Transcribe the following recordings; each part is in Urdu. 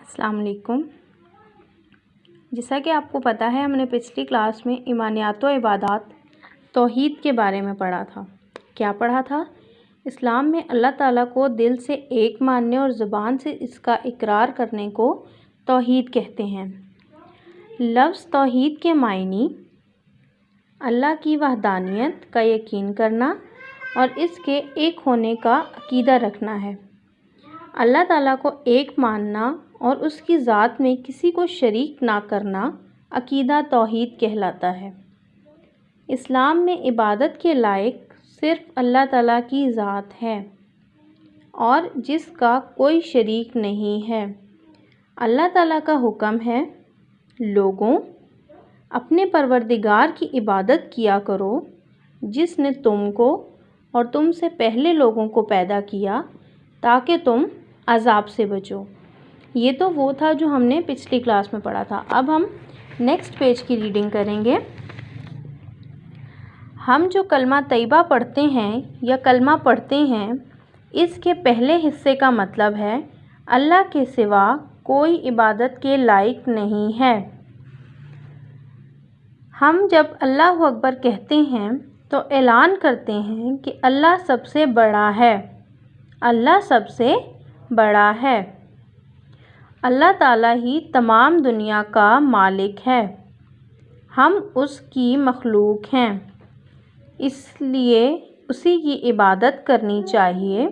السلام علیکم۔ جیسا کہ آپ کو پتہ ہے، ہم نے پچھلی کلاس میں ایمانیات و عبادات توحید کے بارے میں پڑھا تھا۔ کیا پڑھا تھا؟ اسلام میں اللہ تعالیٰ کو دل سے ایک ماننے اور زبان سے اس کا اقرار کرنے کو توحید کہتے ہیں۔ لفظ توحید کے معنی اللہ کی وحدانیت کا یقین کرنا اور اس کے ایک ہونے کا عقیدہ رکھنا ہے۔ اللہ تعالیٰ کو ایک ماننا اور اس کی ذات میں کسی کو شریک نہ کرنا عقیدہ توحید کہلاتا ہے۔ اسلام میں عبادت کے لائق صرف اللہ تعالیٰ کی ذات ہے اور جس کا کوئی شریک نہیں ہے۔ اللہ تعالیٰ کا حکم ہے، لوگوں، اپنے پروردگار کی عبادت کیا کرو جس نے تم کو اور تم سے پہلے لوگوں کو پیدا کیا تاکہ تم عذاب سے بچو۔ یہ تو وہ تھا جو ہم نے پچھلی کلاس میں پڑھا تھا۔ اب ہم نیکسٹ پیج کی ریڈنگ کریں گے۔ ہم جو کلمہ طیبہ پڑھتے ہیں یا کلمہ پڑھتے ہیں، اس کے پہلے حصے کا مطلب ہے اللہ کے سوا کوئی عبادت کے لائق نہیں ہے۔ ہم جب اللہ اکبر کہتے ہیں تو اعلان کرتے ہیں کہ اللہ سب سے بڑا ہے۔ اللہ سب سے بڑا ہے۔ اللہ تعالیٰ ہی تمام دنیا کا مالک ہے۔ ہم اس کی مخلوق ہیں، اس لیے اسی کی عبادت کرنی چاہیے۔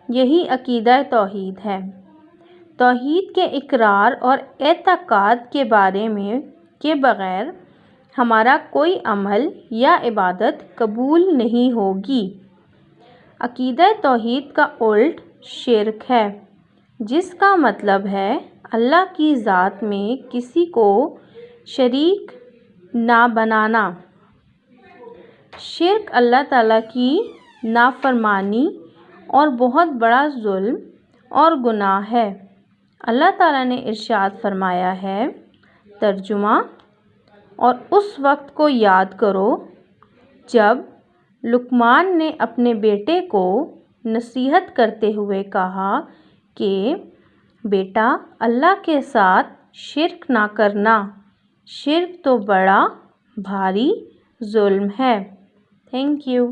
یہی عقیدہ توحید ہے۔ توحید کے اقرار اور اعتقاد کے بارے میں کے بغیر ہمارا کوئی عمل یا عبادت قبول نہیں ہوگی۔ عقیدہ توحید کا الٹ شرک ہے، جس کا مطلب ہے اللہ کی ذات میں کسی کو شریک نہ بنانا۔ شرک اللہ تعالیٰ کی نافرمانی اور بہت بڑا ظلم اور گناہ ہے۔ اللہ تعالیٰ نے ارشاد فرمایا ہے، ترجمہ: اور اس وقت کو یاد کرو جب لقمان نے اپنے بیٹے کو نصیحت کرتے ہوئے کہا کہ بیٹا، اللہ کے ساتھ شرک نہ کرنا، شرک تو بڑا بھاری ظلم ہے۔ Thank you.